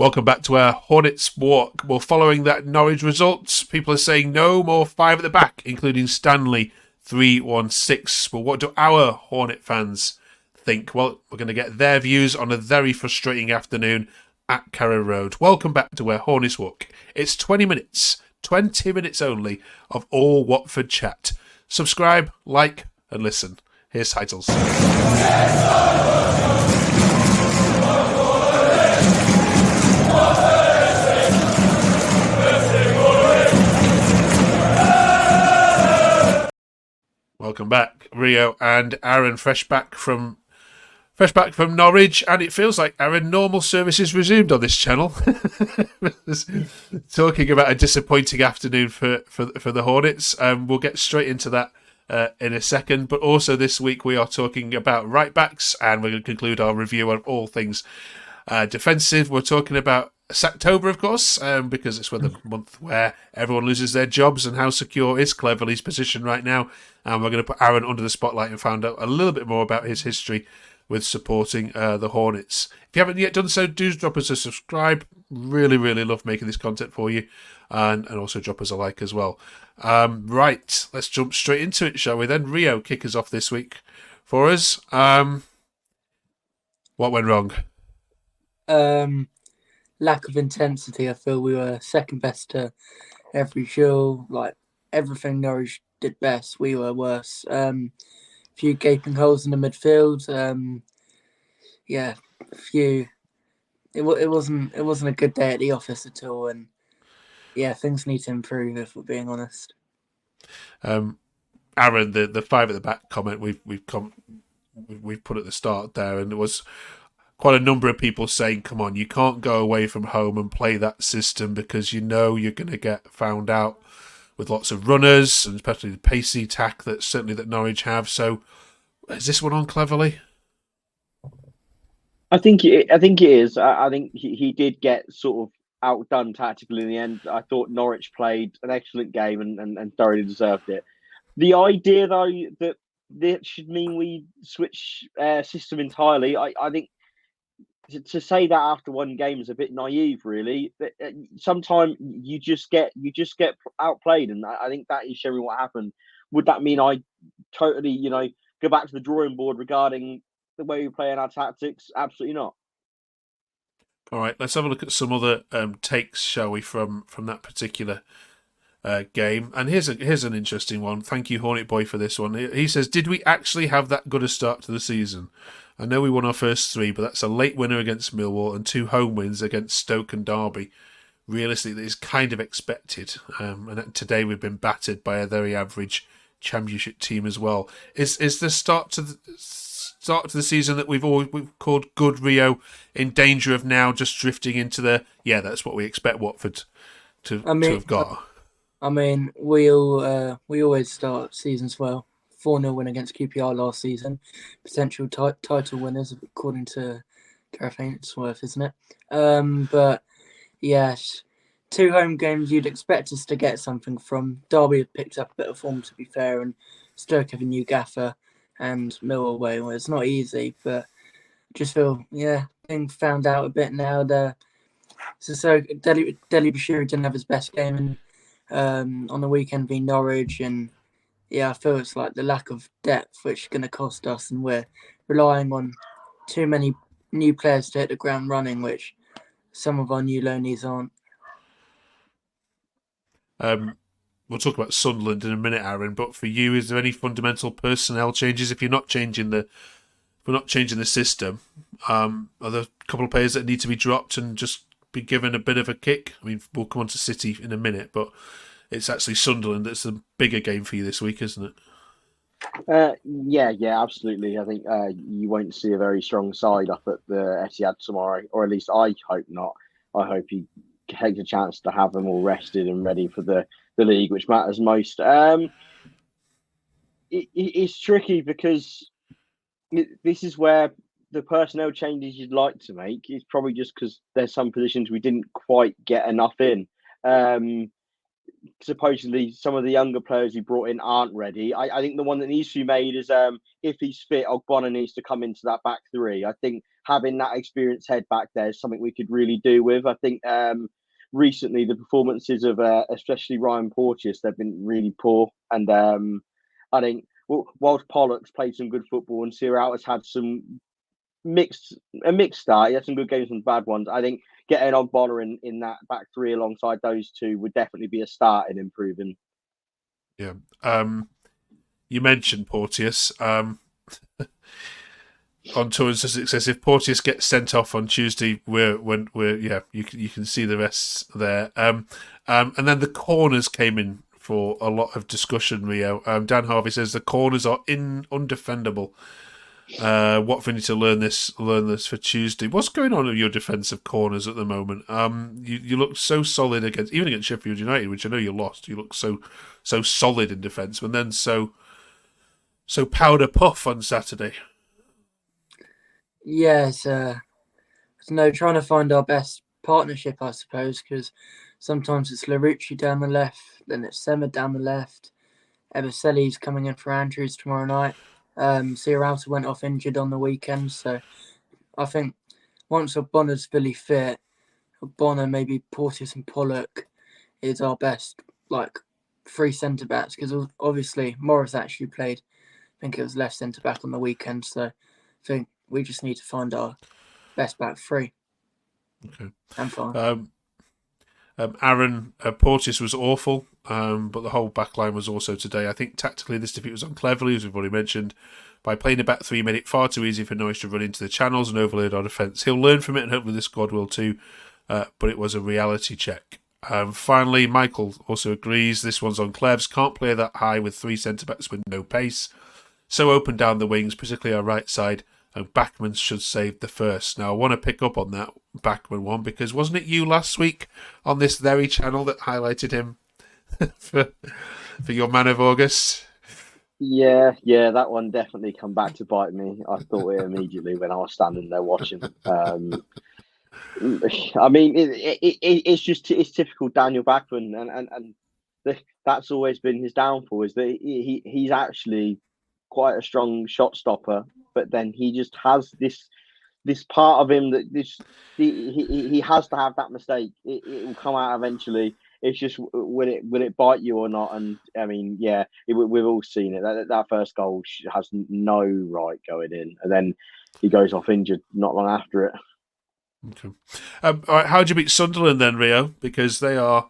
Welcome back to our Hornets walk. Well, following that Norwich result, people are saying no more 5 at the back, including Stanley 316. Well, what do our Hornet fans think? Well, we're going to get their views on a very frustrating afternoon at Carrow Road. Welcome back to our Hornets walk. It's 20 minutes only of all Watford chat. Subscribe, like, and listen. Here's titles. Welcome back, Rio and Aaron, fresh back from Norwich, and it feels like Aaron, normal services resumed on this channel. Talking about a disappointing afternoon for the Hornets. We'll get straight into that in a second, but also this week we are talking about right backs, and we're going to conclude our review on all things defensive. We're talking about Sacktober, of course, because it's the month where everyone loses their jobs, and how secure is Cleverley's position right now. And we're going to put Aaron under the spotlight and find out a little bit more about his history with supporting the Hornets. If you haven't yet done so, do drop us a subscribe. Really, really love making this content for you. And also drop us a like as well. Right, let's jump straight into it, shall we then? Rio, kick us off this week for us. What went wrong? Lack of intensity. I feel we were second best to every show. Like, everything Norwich did best, we were worse. Few gaping holes in the midfield. Few. It wasn't a good day at the office at all, and things need to improve if we're being honest. Aaron, the 5 at the back comment we've put at the start there, and there was quite a number of people saying, come on, you can't go away from home and play that system because you know you're going to get found out with lots of runners, and especially the pacey attack that Norwich have. So is this one on Cleverley? I think it is. I think he did get sort of outdone tactically in the end. I thought Norwich played an excellent game and thoroughly deserved it. The idea, though, that should mean we switch system entirely, I think to say that after one game is a bit naive, really. Sometimes you just get outplayed, and I think that is showing what happened. Would that mean I totally, go back to the drawing board regarding the way we play in our tactics? Absolutely not. All right, let's have a look at some other takes, shall we, from that particular game. And here's an interesting one. Thank you, Hornet Boy, for this one. He says, did we actually have that good a start to the season? I know we won our first 3, but that's a late winner against Millwall and 2 home wins against Stoke and Derby. Realistically, that is kind of expected. And today we've been battered by a very average Championship team as well. Is the start to the season that we've called good, Rio, in danger of now just drifting into that's what we expect Watford to have got? I mean, we always start seasons well. 4-0 win against QPR last season. Potential title winners, according to Gareth Ainsworth, isn't it? But yes, 2 home games you'd expect us to get something from. Derby have picked up a bit of form, to be fair, and Stoke have a new gaffer, and Millwall away. Well, it's not easy, but just feel, being found out a bit now. So Deli Bashiri didn't have his best game on the weekend being Norwich, and I feel it's like the lack of depth which is going to cost us, and we're relying on too many new players to hit the ground running, which some of our new loanees aren't. We'll talk about Sunderland in a minute, Aaron. But for you, is there any fundamental personnel changes if you're not changing the system? Are there a couple of players that need to be dropped and just be given a bit of a kick? I mean, we'll come on to City in a minute, but it's actually Sunderland that's the bigger game for you this week, isn't it? Yeah, absolutely. I think you won't see a very strong side up at the Etihad tomorrow, or at least I hope not. I hope he takes a chance to have them all rested and ready for the league, which matters most. It's tricky because this is where the personnel changes you'd like to make is probably just because there's some positions we didn't quite get enough in. supposedly some of the younger players he brought in aren't ready. I think the one that needs to be made is if he's fit, Ogbonna needs to come into that back three. I think having that experienced head back there is something we could really do with. I think recently the performances of especially Ryan Porteous, they've been really poor, and I think whilst Pollock's played some good football and Sierra has had a mixed start, he had some good games and bad ones. I think getting Ogbonna in that back three alongside those two would definitely be a start in improving. Yeah. You mentioned Porteous. On tours of success, if Porteous gets sent off on Tuesday, you can see the rest there. And then the corners came in for a lot of discussion. Rio, Dan Harvey says the corners are undefendable. Watford need to learn this for Tuesday. What's going on with your defensive corners at the moment? You look so solid against Sheffield United, which I know you lost. You look so solid in defence, and then so powder puff on Saturday. Yes, trying to find our best partnership, I suppose, because sometimes it's Larucci down the left, then it's Sema down the left. Eberseli's coming in for Andrews tomorrow night. Sierralta went off injured on the weekend, so I think once Ogbonna's fully fit, Ogbonna, maybe Porteous and Pollock is our best three centre backs, because obviously Morris actually played, I think it was left centre back on the weekend, so I think we just need to find our best back three. Okay. And fine. Aaron, Porteous was awful, but the whole back line was also today. I think tactically this defeat was on Cleverley, as we've already mentioned. By playing a back three, made it far too easy for Norwich to run into the channels and overload our defence. He'll learn from it, and hopefully the squad will too, but it was a reality check. Finally, Michael also agrees this one's on Clevs. Can't play that high with three centre-backs with no pace. So open down the wings, particularly our right side, and Bachmann should save the first. Now, I want to pick up on that Bachmann one, because wasn't it you last week on this very channel that highlighted him for your man of August? Yeah, that one definitely come back to bite me. I thought it immediately when I was standing there watching. I mean, it's typical Daniel Bachmann, and that's always been his downfall, is that he's actually quite a strong shot stopper, but then he just has this part of him that he has to have that mistake. It will come out eventually. It's just will it bite you or not? And I mean, yeah, we've all seen it. That first goal has no right going in, and then he goes off injured not long after it. Okay. All right, how'd you beat Sunderland then, Rio? Because they are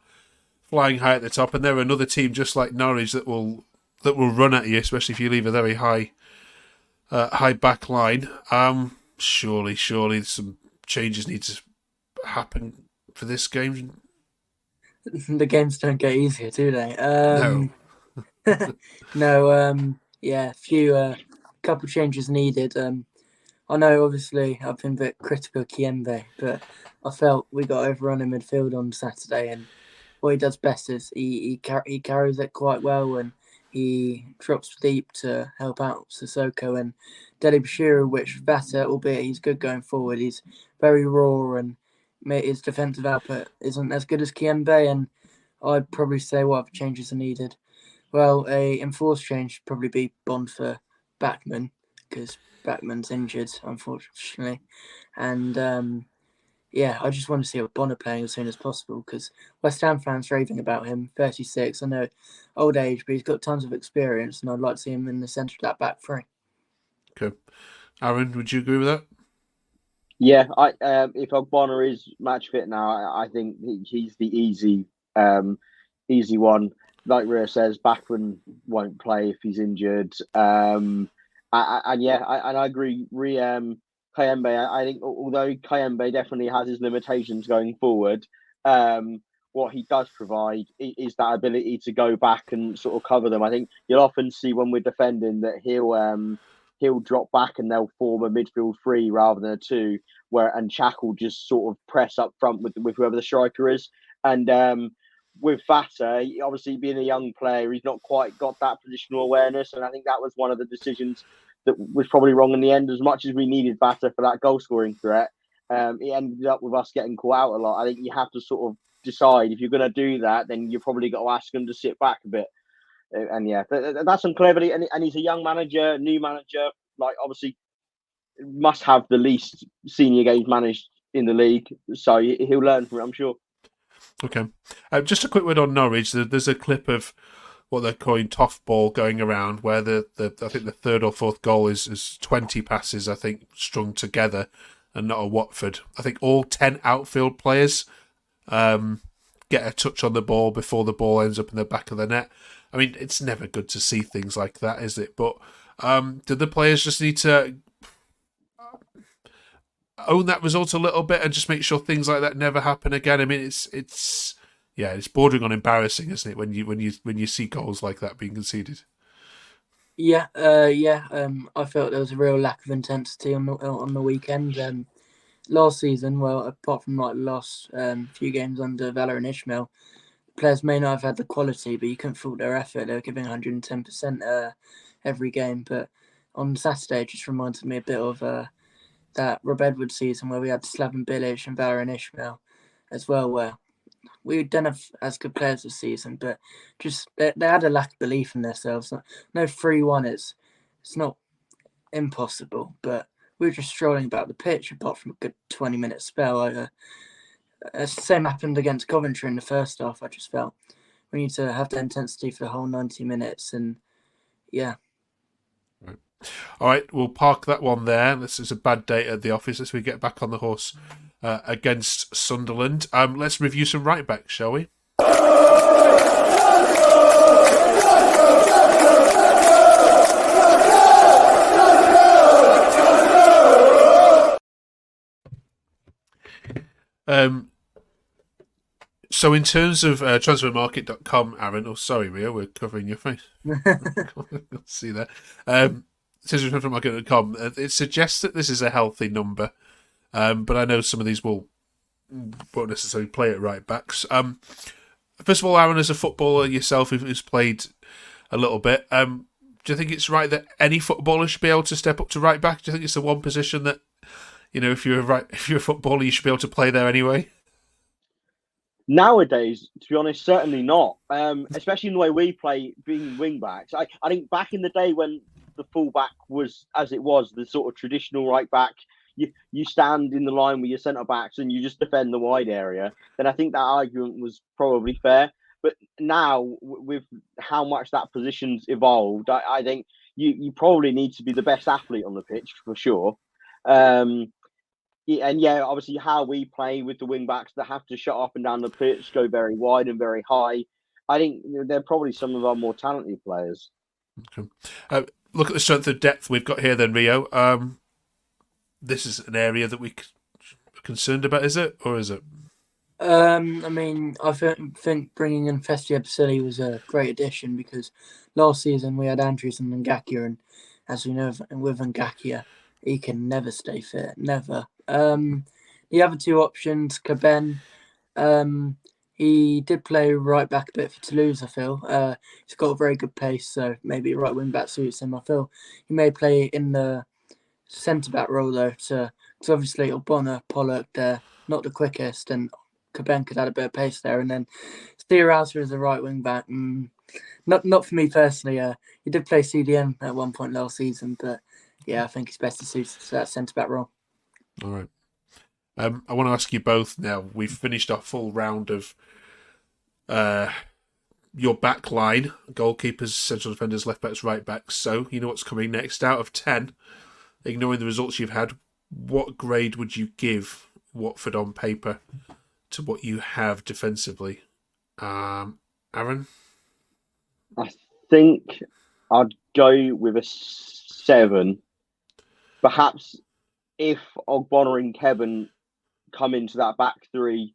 flying high at the top, and they're another team just like Norwich that will run at you, especially if you leave a very high back line. Surely some changes need to happen for this game. The games don't get easier, do they? No. No. Yeah, couple changes needed. I know, obviously, I've been a bit critical of Kiembe, but I felt we got overrun in midfield on Saturday, and what he does best is he carries it quite well, and he drops deep to help out Sissoko and Deli Bashir, which Vata, albeit he's good going forward, he's very raw, and his defensive output isn't as good as Kiembe, and I'd probably say what other changes are needed. Well, a enforced change would probably be Bond for Bachmann, because Bachmann's injured, unfortunately. And I just want to see Ogbonna playing as soon as possible, because West Ham fans raving about him. 36, I know, old age, but he's got tons of experience, and I'd like to see him in the centre of that back three. Okay, Aaron, would you agree with that? Yeah, if Ogbonna is match fit now, I think he's the easy one. Like Rhea says, Bachmann won't play if he's injured. I agree. Kayembe, I think although Kayembe definitely has his limitations going forward, what he does provide is that ability to go back and sort of cover them. I think you'll often see when we're defending that he'll drop back and they'll form a midfield three rather than a two, and Chak will just sort of press up front with whoever the striker is. And with Vata, obviously being a young player, he's not quite got that positional awareness, and I think that was one of the decisions that was probably wrong in the end. As much as we needed Vata for that goal scoring threat, it ended up with us getting caught out a lot. I think you have to sort of decide if you're going to do that, then you've probably got to ask him to sit back a bit. And yeah, that's on Cleverley, and he's a young manager, new manager. Like obviously, must have the least senior games managed in the league, so he'll learn from it, I'm sure. Okay, just a quick word on Norwich. There's a clip of what they're calling toff ball going around, where I think the third or fourth goal is 20 passes, I think, strung together, and not a Watford. I think all 10 outfield players get a touch on the ball before the ball ends up in the back of the net. I mean, it's never good to see things like that, is it? But do the players just need to own that result a little bit and just make sure things like that never happen again? I mean, it's bordering on embarrassing, isn't it, when you see goals like that being conceded? Yeah. I felt there was a real lack of intensity on the weekend. Last season, well, apart from like the last few games under Valor and Ishmael, players may not have had the quality, but you couldn't fault their effort. They were giving 110% every game. But on Saturday, it just reminded me a bit of that Rob Edwards season where we had Slaven Bilic and Valor and Ishmael as well, where we don't have as good players this season, but just they had a lack of belief in themselves. No 3-1 it's not impossible, but we were just strolling about the pitch apart from a good 20-minute spell. The same happened against Coventry in the first half. I just felt we need to have the intensity for the whole 90 minutes, and yeah. Right. All right, we'll park that one there. This is a bad day at the office as we get back on the horse against Sunderland. Let's review some right backs, shall we? So in terms of transfermarket.com, Aaron, sorry, Rio, we're covering your face. See that. In terms of transfermarket.com, it suggests that this is a healthy number, but I know some of these won't necessarily play at right backs. First of all, Aaron, as a footballer yourself who's played a little bit, do you think it's right that any footballer should be able to step up to right back? Do you think it's the one position that, if you're a footballer, you should be able to play there anyway? Nowadays, to be honest, certainly not. Especially in the way we play, being wing backs. I think back in the day when the fullback was, as it was, the sort of traditional right back, you stand in the line with your centre backs and you just defend the wide area. Then I think that argument was probably fair. But now, with how much that position's evolved, I think you probably need to be the best athlete on the pitch for sure. Obviously how we play with the wing backs that have to shut up and down the pitch, go very wide and very high. I think they're probably some of our more talented players. Okay. Look at the strength of depth we've got here then, Rio. This is an area that we're concerned about, is it? Or is it? I mean, I think bringing in Festia Basili was a great addition because last season we had Andrews and Ngakia, and as we know with Ngakia, he can never stay fit, never. The other two options, Caben, he did play right back a bit for Toulouse, I feel. He's got a very good pace, so maybe right wing back suits him. I feel he may play in the centre back role though, because obviously Bonner, Pollock, they're not the quickest, and Caben could add a bit of pace there. And then Steerhouser is a right wing back. Not for me personally. He did play CDM at one point last season, but yeah, I think he's best suited to that centre back role. All right. I want to ask you both now. We've finished our full round of your back line, goalkeepers, central defenders, left backs, right backs. So you know what's coming next. Out of 10, ignoring the results you've had, what grade would you give Watford on paper to what you have defensively? Aaron? I think I'd go with a 7. Perhaps if Ogbonna and Kevin come into that back three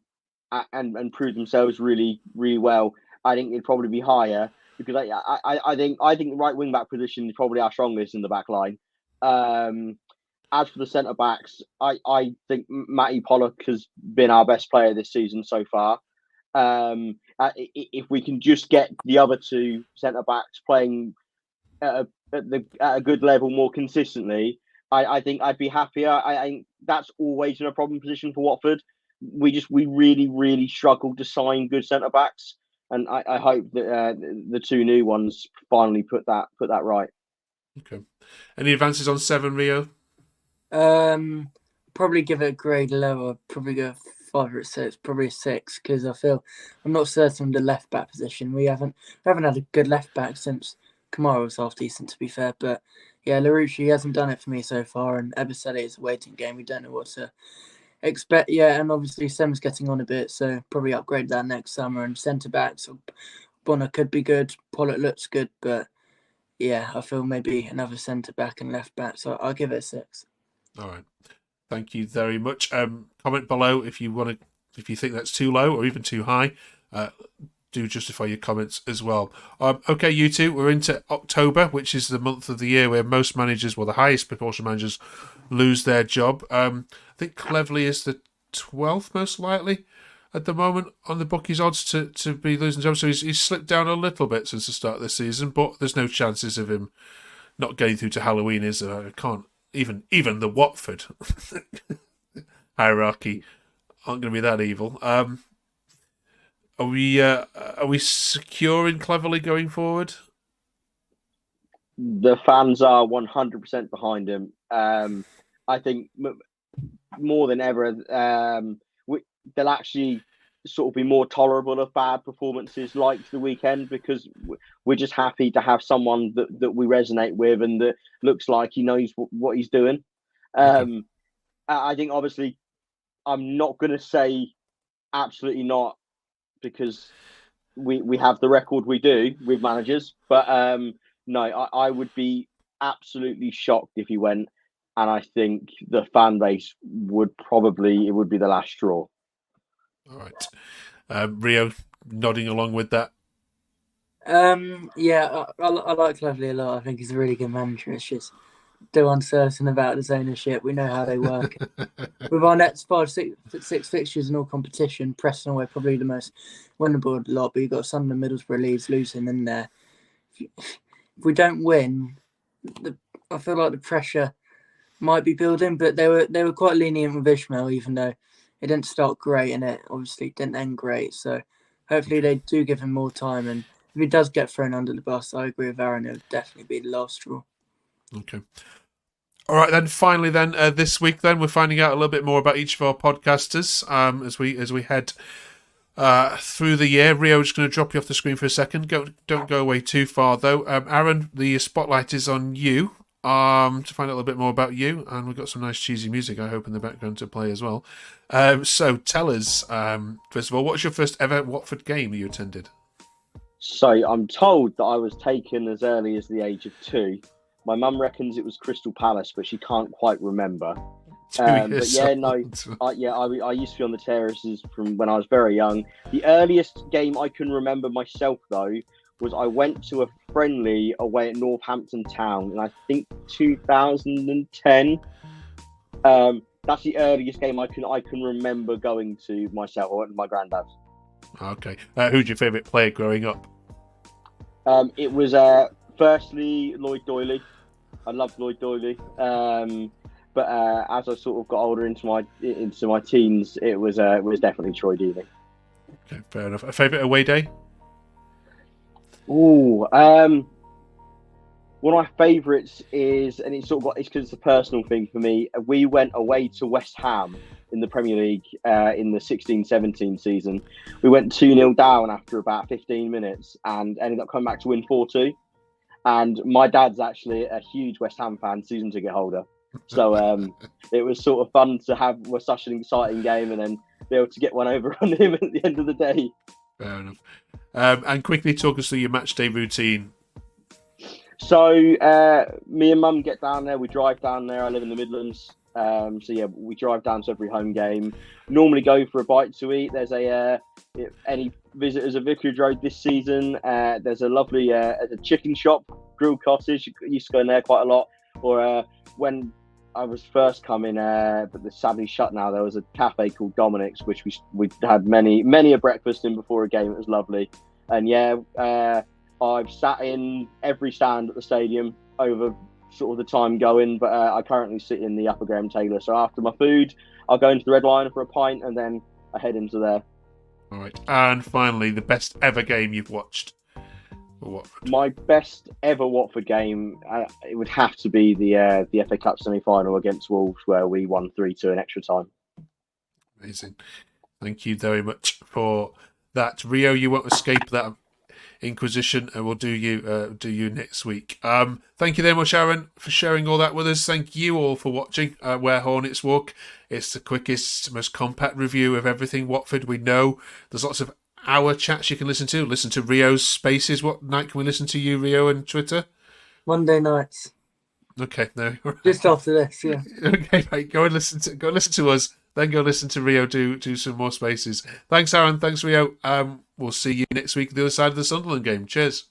and prove themselves really, really well, I think it'd probably be higher because I think the right wing back position is probably our strongest in the back line. As for the centre backs, I think Matty Pollock has been our best player this season so far. If we can just get the other two centre backs playing at a good level more consistently, I think I'd be happier. I think that's always been a problem position for Watford. we really, really struggled to sign good centre backs, and I hope that the two new ones finally put that right. Okay. Any advances on 7, Rio? Probably give it a grade lower. Probably go 5 or 6. Probably a 6 because I'm not certain of the left back position. We haven't had a good left back since Kamara was half decent, to be fair. But yeah, LaRucci hasn't done it for me so far, and Ebisele is a waiting game. We don't know what to expect yet, and obviously Sem's getting on a bit, so probably upgrade that next summer. And centre backs, Bonner could be good. Pollock looks good, but yeah, I feel maybe another centre back and left back. So I'll give it a 6. All right. Thank you very much. Comment below if you think that's too low or even too high. Do justify your comments as well. Okay, you two, we're into October, which is the month of the year where most managers, well, the highest proportion of managers, lose their job. I think Cleverley is the 12th most likely at the moment on the bookies odds to be losing jobs. So he's slipped down a little bit since the start of the season, but there's no chances of him not getting through to Halloween, is there? I can't. Even the Watford hierarchy aren't going to be that evil. Are we secure in Cleverley going forward? The fans are 100% behind him. I think more than ever, they'll actually sort of be more tolerable of bad performances like the weekend, because we're just happy to have someone that we resonate with and that looks like he knows what he's doing. Okay. I think obviously I'm not going to say absolutely not, because we have the record we do with managers, but no, I would be absolutely shocked if he went, and I think the fan base would be the last straw. All right. Rio nodding along with that. Yeah, I like Cleverley a lot. I think he's a really good manager. It's just still uncertain about his ownership. We know how they work. With our next 6 fixtures in all competition, Preston away probably the most winnable lot, but you've got Sunderland, Middlesbrough, Leeds, Luton in there. If we don't win, I feel like the pressure might be building, but they were quite lenient with Ishmael, even though it didn't start great and it obviously didn't end great. So hopefully they do give him more time, and if he does get thrown under the bus, I agree with Aaron, it'll definitely be the last straw. Okay. All right, then. Finally, then this week, then we're finding out a little bit more about each of our podcasters as we head through the year. Rio, just going to drop you off the screen for a second. Don't go away too far though. Aaron, the spotlight is on you. To find out a little bit more about you, and we've got some nice cheesy music, I hope, in the background to play as well. So tell us, first of all, what's your first ever Watford game you attended? So I'm told that I was taken as early as the age of 2. My mum reckons it was Crystal Palace, but she can't quite remember. But yeah, no, I used to be on the terraces from when I was very young. The earliest game I can remember myself, though, was I went to a friendly away at Northampton Town in, I think, 2010. That's the earliest game I can remember going to myself. I went with my granddad. Okay. Who's your favourite player growing up? It was firstly Lloyd Doyley. I loved Lloyd Doyley. But as I sort of got older into my teens, it was definitely Troy Deeney. Okay, fair enough. A favourite away day? Ooh, one of my favourites is, and it's because it's a personal thing for me. We went away to West Ham in the Premier League in the 16-17 season. We went 2-0 down after about 15 minutes and ended up coming back to win 4-2. And my dad's actually a huge West Ham fan, season ticket holder. So it was sort of fun to have such an exciting game and then be able to get one over on him at the end of the day. Fair enough. And quickly talk us through your match day routine. So me and Mum get down there. We drive down there. I live in the Midlands. So yeah, we drive down to every home game. Normally go for a bite to eat. There's any visitors of Vicarage Road this season, there's a lovely a chicken shop, Grilled Cottage. I used to go in there quite a lot. Or when I was first coming, but they're sadly shut now, there was a cafe called Dominic's, which we had many a breakfast in before a game. It was lovely. And yeah, I've sat in every stand at the stadium over sort of the time going, but I currently sit in the Upper Graham Taylor. So after my food, I'll go into the Red Lion for a pint, and then I head into there. All right. And finally, the best ever game you've watched for Watford. My best ever Watford game, it would have to be the FA Cup semi-final against Wolves, where we won 3-2 in extra time. Amazing. Thank you very much for that. Rio, you won't escape that Inquisition, and we'll do you next week. Thank you very much, Aaron, for sharing all that with us. Thank you all for watching Where Hornets Walk. It's the quickest, most compact review of everything Watford. We know there's lots of hour chats you can listen to. Listen to Rio's Spaces. What night can we listen to you, Rio, and Twitter? Monday nights. Okay, no. Just after this, yeah. Okay, right. Go and listen to us. Then go listen to Rio do some more Spaces. Thanks, Aaron. Thanks, Rio. We'll see you next week at the other side of the Sunderland game. Cheers.